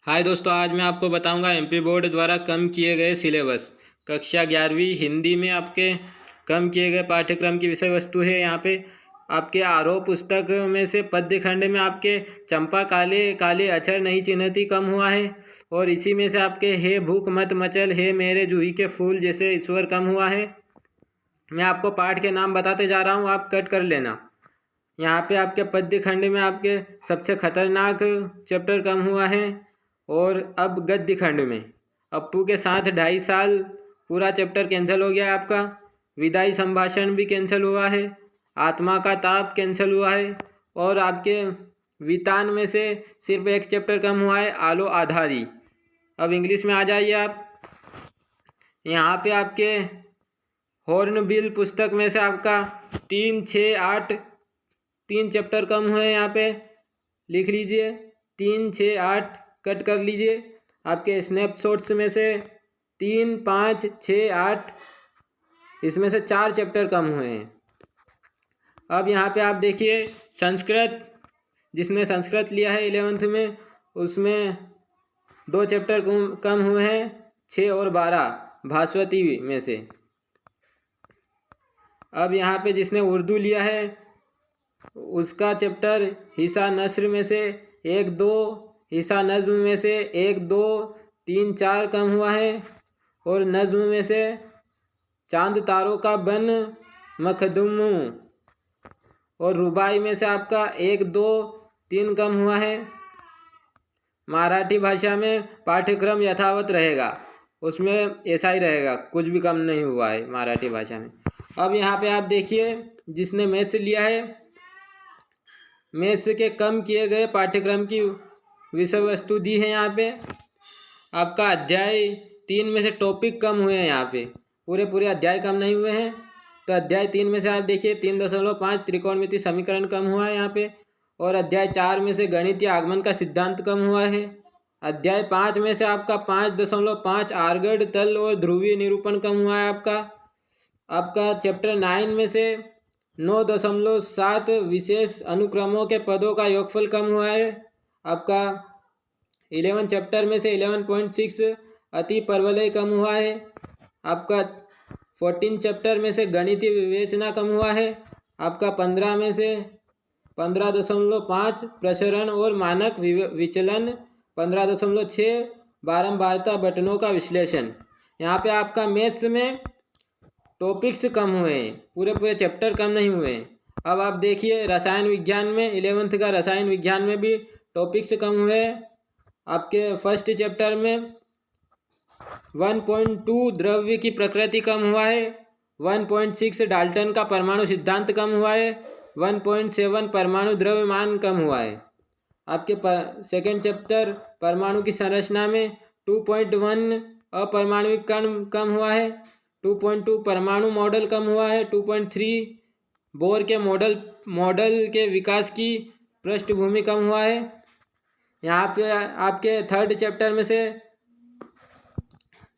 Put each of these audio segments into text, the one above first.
हाय दोस्तों, आज मैं आपको बताऊंगा एमपी बोर्ड द्वारा कम किए गए सिलेबस। कक्षा 11वीं हिंदी में आपके कम किए गए पाठ्यक्रम की विषय वस्तु है। यहाँ पे आपके आरोप पुस्तक में से पद्य खंड में आपके चंपा काले काले अक्षर नहीं चिन्हती कम हुआ है। और इसी में से आपके हे भूख मत मचल, हे मेरे जूही के फूल जैसे ईश्वर कम हुआ है। मैं आपको पाठ के नाम बताते जा रहा हूँ, आप कट कर लेना। यहाँ पे आपके पद्य खंड में आपके सबसे खतरनाक चैप्टर कम हुआ है। और अब गद्य खंड में अप्पू के साथ 2.5 साल पूरा चैप्टर कैंसिल हो गया है आपका। विदाई संभाषण भी कैंसिल हुआ है। आत्मा का ताप कैंसिल हुआ है। और आपके वितान में से सिर्फ एक चैप्टर कम हुआ है, आलो आधारी। अब इंग्लिश में आ जाइए आप। यहाँ पे आपके हॉर्नबिल पुस्तक में से आपका 3, 6, 8 3 चैप्टर कम हुए हैं। यहाँ पे लिख लीजिए 3, 6, 8 कट कर लीजिए। आपके स्नैपशॉट्स में से 3, 5, 6, 8 इसमें से 4 चैप्टर कम हुए हैं। अब यहाँ पे आप देखिए संस्कृत, जिसने संस्कृत लिया है 11th में, उसमें 2 चैप्टर कम हुए हैं, 6 और 12 भास्वती में से। अब यहाँ पे जिसने उर्दू लिया है उसका चैप्टर हिस्सा नस्र में से 1, 2, हिस्सा नज्म में से 1, 2, 3, 4 कम हुआ है। और नज्म में से चांद तारों का बन मखदूम। और रुबाई में से आपका 1, 2, 3 कम हुआ है। मराठी भाषा में पाठ्यक्रम यथावत रहेगा, उसमें ऐसा ही रहेगा, कुछ भी कम नहीं हुआ है मराठी भाषा में। अब यहाँ पे आप देखिए जिसने मैथ्स लिया है, मैथ्स के कम किए गए पाठ्यक्रम की विषय वस्तु दी है। यहाँ पे आपका अध्याय 3 में से टॉपिक कम हुए हैं। यहाँ पे पूरे अध्याय कम नहीं हुए हैं। तो अध्याय 3 में से आप देखिए 3.5 त्रिकोणमिति समीकरण कम हुआ है यहाँ पे। और अध्याय 4 में से गणितीय आगमन का सिद्धांत कम हुआ है। अध्याय 5 में से आपका 5.5 आर्गड तल और ध्रुवीय निरूपण कम हुआ है आपका चैप्टर 9 में से 9.7 विशेष अनुक्रमों के पदों का योगफल कम हुआ है। आपका 11 चैप्टर में से 11.6 अति परवलय कम हुआ है। आपका 14 चैप्टर में से गणितीय विवेचना कम हुआ है। आपका 15 में से 15.5 प्रसरण और मानक विचलन, 15.6 बारंबारता बटनों का विश्लेषण। यहाँ पे आपका मैथ्स में टॉपिक्स कम हुए हैं, पूरे चैप्टर कम नहीं हुए हैं। अब आप देखिए रसायन विज्ञान में 11th का रसायन विज्ञान में भी टॉपिक्स कम हुए हैं। आपके फर्स्ट चैप्टर में 1.2 द्रव्य की प्रकृति कम हुआ है। 1.6 डाल्टन का परमाणु सिद्धांत कम हुआ है। 1.7 परमाणु द्रव्यमान कम हुआ है। आपके सेकेंड चैप्टर परमाणु की संरचना में 2.1 अपरमाणुविक कण कम हुआ है। 2.2 परमाणु मॉडल कम हुआ है। 2.3 बोर के मॉडल के विकास की पृष्ठभूमि कम हुआ है। यहाँ पे आपके थर्ड चैप्टर में से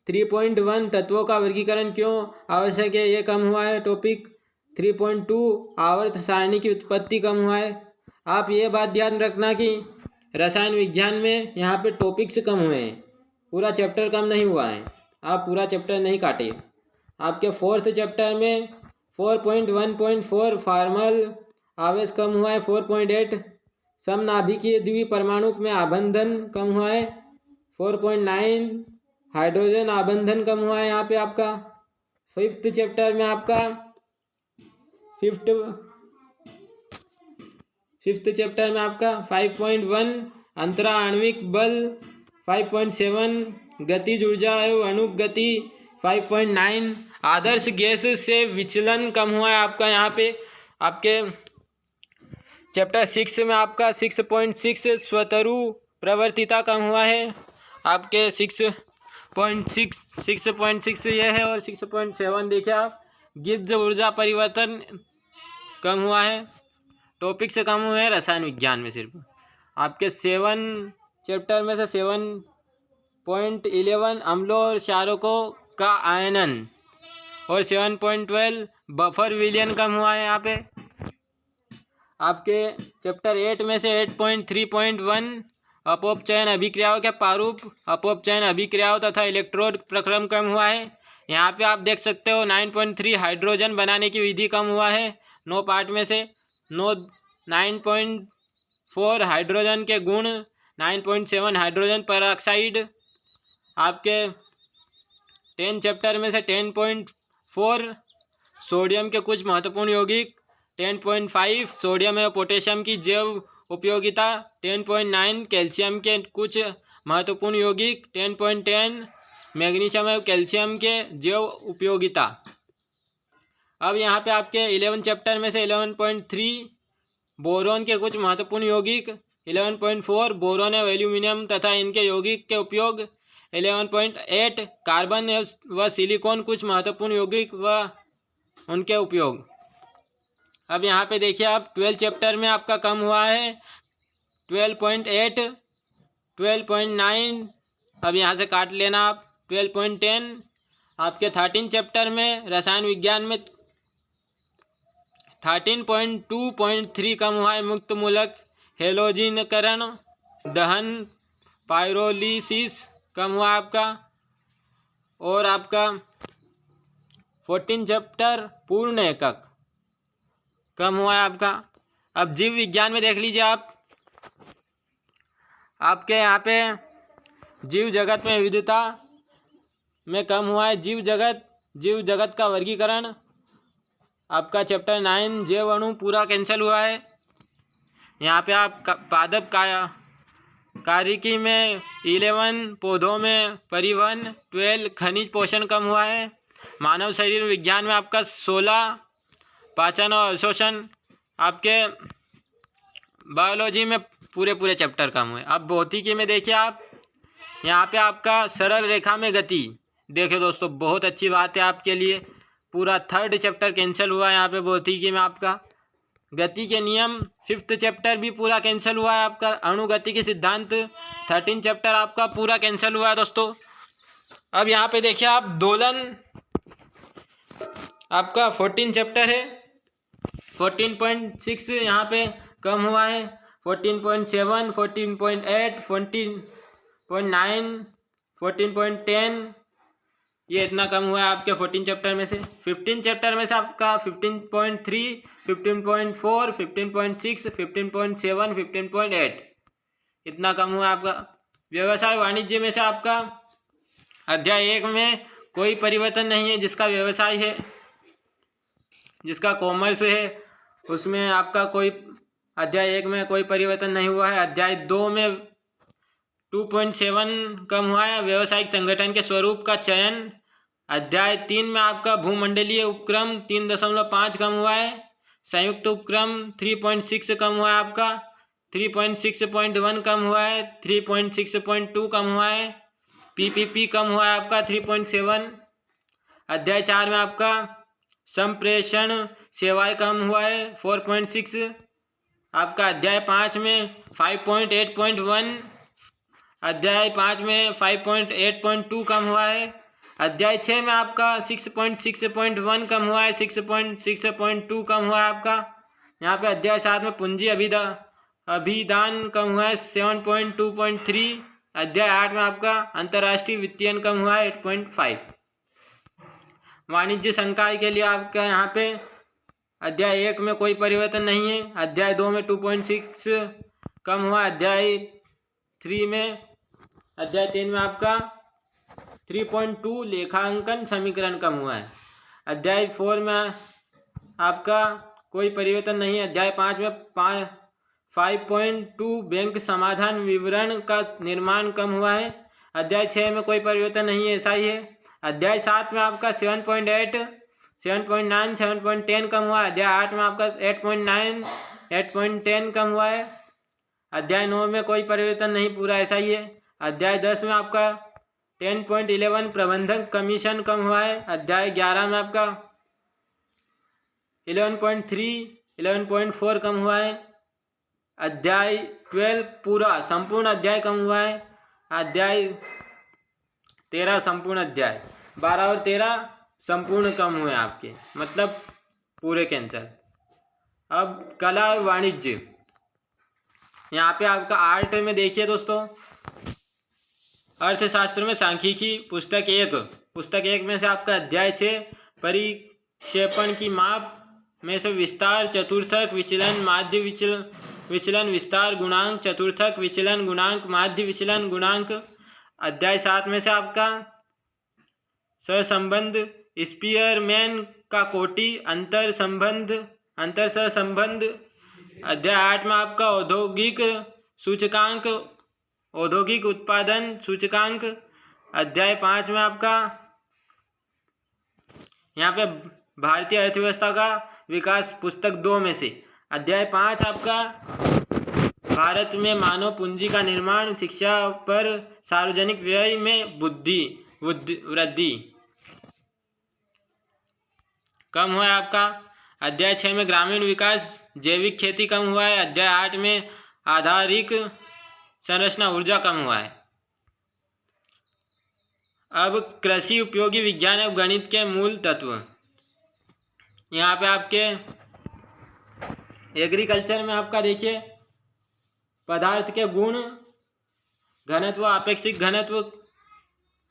3.1 तत्वों का वर्गीकरण क्यों आवश्यक है, ये कम हुआ है टॉपिक। 3.2 आवर्त सारणी की उत्पत्ति कम हुआ है। आप ये बात ध्यान रखना कि रसायन विज्ञान में यहाँ पे टॉपिक्स कम हुए हैं, पूरा चैप्टर कम नहीं हुआ है। आप पूरा चैप्टर नहीं काटिए। आपके फोर्थ चैप्टर में 4.1.4 फार्मल आवेश कम हुआ है। 4.8 समनाभिकीय द्विपरमाणु में आबंधन कम हुआ है। 4.9 हाइड्रोजन आबंधन कम हुआ है। यहाँ पे आपका फिफ्थ चैप्टर में आपका फिफ्थ चैप्टर में आपका 5.1 अंतरा आणविक बल, 5.7 गतिज ऊर्जा एवं अणुक गति, 5.9 आदर्श गैस से विचलन कम हुआ है आपका। यहाँ पे आपके चैप्टर 6 में आपका 6.6 स्वतरु प्रवर्तिता कम हुआ है। आपके 6.6 ये है। और 6.7 देखिए आप गिब्स ऊर्जा परिवर्तन कम हुआ है। टॉपिक से कम हुए हैं रसायन विज्ञान में सिर्फ। आपके 7 चैप्टर में से 7.11 अम्लों और क्षारकों का आयनन और 7.12 बफर विलयन कम हुआ है यहाँ पे। आपके चैप्टर 8 में से 8.3.1 अपव्ययन अभिक्रियाओं के प्रारूप, अपव्ययन अभिक्रियाओं तथा इलेक्ट्रोड प्रक्रम कम हुआ है। यहाँ पे आप देख सकते हो 9.3 हाइड्रोजन बनाने की विधि कम हुआ है 9 पार्ट में से। 9.4 हाइड्रोजन के गुण, 9.7 हाइड्रोजन पेरोक्साइड। आपके 10 चैप्टर में से 10.4 सोडियम के कुछ महत्वपूर्ण यौगिक, 10.5 सोडियम एवं पोटेशियम की जैव उपयोगिता, 10.9 कैल्शियम के कुछ महत्वपूर्ण यौगिक, 10.10 मैग्नीशियम एवं कैल्शियम के जैव उपयोगिता। अब यहाँ पे आपके 11 चैप्टर में से 11.3 बोरोन के कुछ महत्वपूर्ण यौगिक, 11.4 बोरोन एवं एल्यूमिनियम तथा इनके यौगिक के उपयोग, 11.8 कार्बन व सिलिकॉन कुछ महत्वपूर्ण यौगिक व उनके उपयोग। अब यहाँ पे देखिए आप 12 चैप्टर में आपका कम हुआ है 12.8, 12.9, अब यहाँ से काट लेना आप। 12.10 आपके 13 चैप्टर में रसायन विज्ञान में 13.2.3 कम हुआ है मुक्त मूलक हेलोजिनकरण दहन पायरोलिसिस कम हुआ आपका। और आपका 14 चैप्टर पूर्ण एकक कम हुआ है आपका। अब जीव विज्ञान में देख लीजिए आप, आपके यहाँ पे जीव जगत में विविधता में कम हुआ है। जीव जगत का वर्गीकरण आपका चैप्टर 9 जैव अणु पूरा कैंसिल हुआ है। यहाँ पे आप पादप कार्यकी में 11, पौधों में परिवहन 12, खनिज पोषण कम हुआ है। मानव शरीर विज्ञान में आपका 16, पाचन और अवशोषण। आपके बायोलॉजी में पूरे चैप्टर कम हुए। अब भौतिकी में देखिए आप, यहाँ पे आपका सरल रेखा में गति, देखिए दोस्तों बहुत अच्छी बात है आपके लिए, पूरा 3rd चैप्टर कैंसिल हुआ है यहाँ पे भौतिकी में आपका। गति के नियम 5th चैप्टर भी पूरा कैंसिल हुआ है आपका। अणुगति के सिद्धांत 13 चैप्टर आपका पूरा कैंसिल हुआ है दोस्तों। अब यहाँ पे देखिए आप दोलन आपका 14 चैप्टर है, 14.6 यहाँ पे कम हुआ है, 14.7, 14.8, 14.9, 14.10 ये इतना कम हुआ है आपके 14 चैप्टर में से। 15 चैप्टर में से आपका 15.3, 15.4, 15.6, 15.7, 15.8 इतना कम हुआ आपका। व्यवसाय वाणिज्य में से आपका अध्याय 1 में कोई परिवर्तन नहीं है, जिसका व्यवसाय है, जिसका कॉमर्स है, उसमें आपका कोई अध्याय 1 में कोई परिवर्तन नहीं हुआ है। अध्याय 2 में 2.7 कम हुआ है, व्यवसायिक संगठन के स्वरूप का चयन। अध्याय 3 में आपका भूमंडलीय उपक्रम 3.5 कम हुआ है, संयुक्त उपक्रम 3.6 कम हुआ है आपका, 3.6.1 कम हुआ है, 3.6.2 कम हुआ है, पीपीपी कम हुआ है आपका 3.7। अध्याय 4 में आपका संप्रेषण सेवाएं कम हुआ है 4.6। आपका अध्याय 5 में 5.8.1, अध्याय 5 में 5.8.2 कम हुआ है। अध्याय 6 में आपका 6.6.1 कम हुआ है, 6.6.2 कम हुआ है आपका। यहाँ पे अध्याय 7 में पूंजी अभिदान कम हुआ है 7.2.3। अध्याय 8 में आपका अंतर्राष्ट्रीय वित्तीयन कम हुआ है 8.5। वाणिज्य संकाय के लिए आपका यहाँ पे अध्याय 1 में कोई परिवर्तन नहीं है, अध्याय 2 में 2.6 कम हुआ, अध्याय 3 में आपका 3.2 लेखांकन समीकरण कम हुआ है। अध्याय 4 में आपका कोई परिवर्तन नहीं है। अध्याय 5 में 5.2 बैंक समाधान विवरण का निर्माण कम हुआ है। अध्याय 6 में कोई परिवर्तन नहीं है, ऐसा ही है। अध्याय 7 में आपका 7.8, 7.9, 7.10 कम हुआ है। अध्याय 8 में आपका 8.9, 8.10 कम हुआ है। अध्याय 9 में कोई परिवर्तन नहीं, पूरा ऐसा ही है। अध्याय 10 में आपका 10.11 प्रबंधक कमीशन कम हुआ है। अध्याय 11 में आपका 11.3, 11.4 कम हुआ है। अध्याय 12 पूरा संपूर्ण अध्याय कम हुआ है। अध्याय 13 संपूर्ण अध्याय, 12 और 13 संपूर्ण कम हुए आपके, मतलब पूरे कैंसिल। अब कला और वाणिज्य, यहाँ पे आपका आर्ट में देखिए दोस्तों, अर्थशास्त्र में सांख्यिकी पुस्तक एक में से आपका अध्याय 6 परिक्षेपण की माप में से विस्तार, चतुर्थक विचलन, माध्य विचलन विस्तार गुणांक, चतुर्थक विचलन गुणांक, माध्य विचलन गुणांक। अध्याय 7 में से आपका सहसंबंध, स्पीयरमैन का कोटि, अंतर सहसंबंध। अध्याय 8 में आपका औद्योगिक सूचकांक, औद्योगिक उत्पादन सूचकांक। अध्याय 5 में आपका यहाँ पे भारतीय अर्थव्यवस्था का विकास, पुस्तक 2 में से। अध्याय 5 आपका भारत में मानव पूंजी का निर्माण, शिक्षा पर सार्वजनिक व्यय में वृद्धि कम हुआ है आपका। अध्याय 6 में ग्रामीण विकास, जैविक खेती कम हुआ है। अध्याय 8 में आधारिक संरचना ऊर्जा कम हुआ है। अब कृषि उपयोगी विज्ञान और गणित के मूल तत्व। यहाँ पे आपके एग्रीकल्चर में आपका देखिए पदार्थ के गुण, घनत्व, आपेक्षिक घनत्व,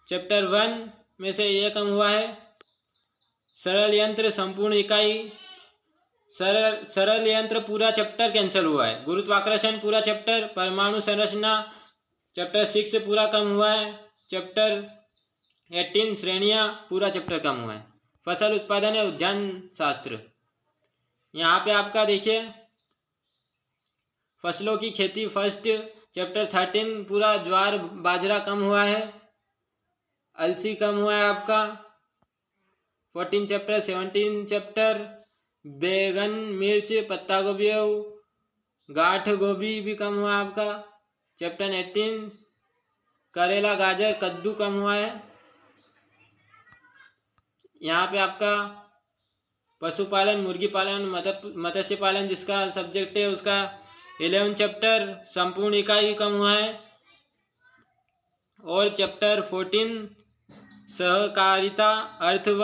चैप्टर 1 में से ये कम हुआ है। सरल यंत्र, संपूर्ण इकाई, सरल यंत्र पूरा चैप्टर कैंसिल हुआ है। गुरुत्वाकर्षण पूरा चैप्टर, परमाणु संरचना चैप्टर 6 पूरा कम हुआ है। चैप्टर 18 श्रेणियाँ पूरा चैप्टर कम हुआ है। फसल उत्पादन या उद्यान शास्त्र, यहाँ पे आपका देखिए फसलों की खेती फर्स्ट चैप्टर 13 पूरा ज्वार बाजरा कम हुआ है। अलसी कम हुआ है आपका 14 चैप्टर। 17 चैप्टर बैगन, मिर्च, पत्ता गोभी, गांठ गोभी भी कम हुआ है आपका। चैप्टर 18 करेला, गाजर, कद्दू कम हुआ है। यहाँ पे आपका पशुपालन, मुर्गी पालन, मत्स्य पालन जिसका सब्जेक्ट है उसका 11 चैप्टर संपूर्ण इकाई कम हुआ है। और चैप्टर 14 सहकारिता, अर्थ व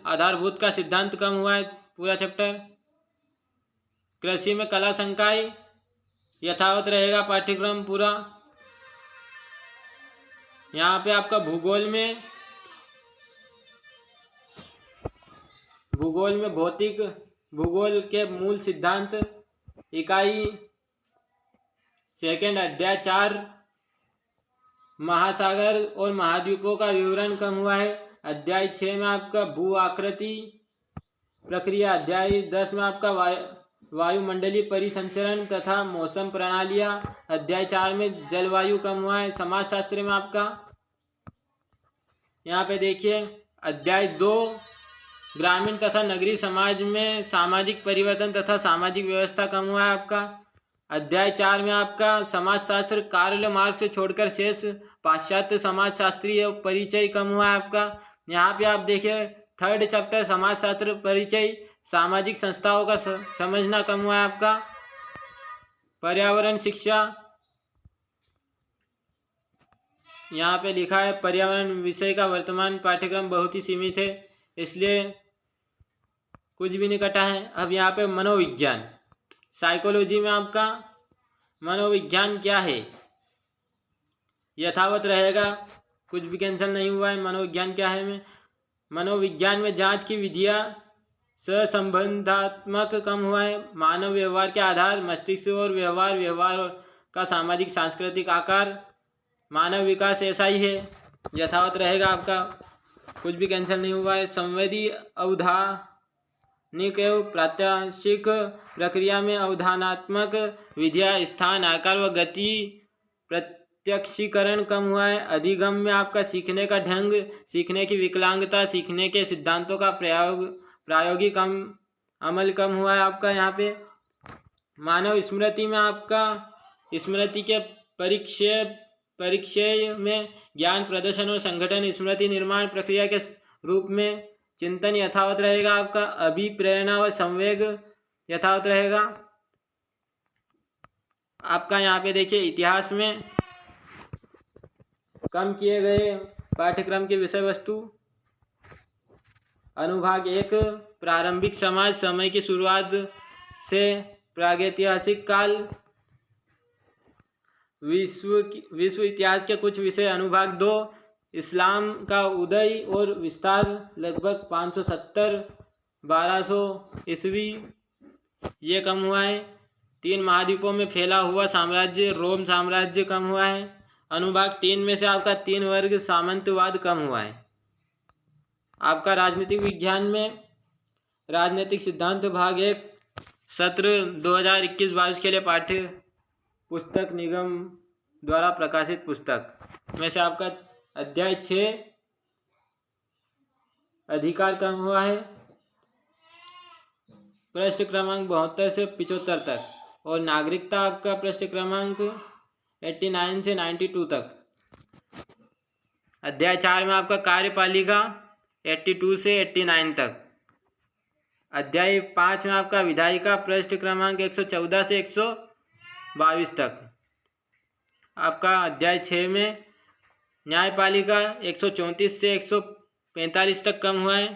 आधारभूत का सिद्धांत कम हुआ है पूरा चैप्टर। कृषि में कला संकाय यथावत रहेगा पाठ्यक्रम पूरा। यहाँ पे आपका भूगोल में भौतिक भूगोल के मूल सिद्धांत इकाई सेकेंड। अध्याय 4 महासागर और महाद्वीपों का विवरण कम हुआ है। अध्याय 6 में आपका भू आकृति प्रक्रिया। अध्याय 10 में आपका वायुमंडलीय परिसंचरण तथा मौसम प्रणालियाँ। अध्याय 4 में जलवायु कम हुआ है। समाजशास्त्र में आपका यहाँ पे देखिए अध्याय 2 ग्रामीण तथा नगरीय समाज में सामाजिक परिवर्तन तथा सामाजिक व्यवस्था कम हुआ है आपका। अध्याय 4 में आपका समाजशास्त्र, कार्ल मार्क्स से छोड़कर शेष पाश्चात्य समाजशास्त्रीय परिचय कम हुआ है आपका। यहाँ पे आप देखिए 3rd चैप्टर समाजशास्त्र परिचय, सामाजिक संस्थाओं का समझना कम हुआ है आपका। पर्यावरण शिक्षा, यहाँ पे लिखा है पर्यावरण विषय का वर्तमान पाठ्यक्रम बहुत ही सीमित है, इसलिए कुछ भी नहीं कटा है। अब यहाँ पे मनोविज्ञान, साइकोलॉजी में आपका मनोविज्ञान क्या है यथावत रहेगा, कुछ भी कैंसिल नहीं हुआ है। मनोविज्ञान क्या है मनोविज्ञान में जांच की विधियाँ, सहसंबंधात्मक कम हुआ है। मानव व्यवहार के आधार, मस्तिष्क और व्यवहार का सामाजिक सांस्कृतिक आकार, मानव विकास ऐसा ही है यथावत रहेगा आपका, कुछ भी कैंसिल नहीं हुआ है। संवेदी अवधानिक एवं प्रात्यक्षिक प्रक्रिया में अवधानात्मक विधियाँ, स्थान, आकार व गति प्रत्यक्षीकरण कम हुआ है। अधिगम में आपका सीखने का ढंग, सीखने की विकलांगता, सीखने के सिद्धांतों का प्रायोगिक अमल कम हुआ है आपका। यहाँ पे मानव स्मृति में आपका स्मृति के परिचय में ज्ञान प्रदर्शन और संगठन, स्मृति निर्माण प्रक्रिया के रूप में चिंतन यथावत रहेगा आपका। अभिप्रेरणा व संवेग यथावत रहेगा आपका। यहाँ पे देखिए इतिहास में कम किए गए पाठ्यक्रम की विषय वस्तु, अनुभाग 1 प्रारंभिक समाज, समय की शुरुआत से प्रागैतिहासिक काल, विश्व इतिहास के कुछ विषय। अनुभाग 2 इस्लाम का उदय और विस्तार लगभग 570-1200 ईस्वी, ये कम हुआ है। 3 महाद्वीपों में फैला हुआ साम्राज्य रोम साम्राज्य कम हुआ है। अनुभाग 3 में से आपका 3 वर्ग सामंतवाद कम हुआ है। आपका राजनीतिक विज्ञान में राजनीतिक सिद्धांत भाग 1 सत्र 2021-22 के लिए पाठ्य पुस्तक निगम द्वारा प्रकाशित पुस्तक में से आपका अध्याय 6 अधिकार कम हुआ है, पृष्ठ क्रमांक 72 से 75 तक, और नागरिकता आपका पृष्ठ क्रमांक 89 से 92 तक। अध्याय 4 में आपका कार्यपालिका 82 से 89 तक। अध्याय 5 में आपका विधायिका पृष्ठ क्रमांक 114 से 122 तक। आपका अध्याय 6 में न्यायपालिका 134 से 145 तक कम हुआ है।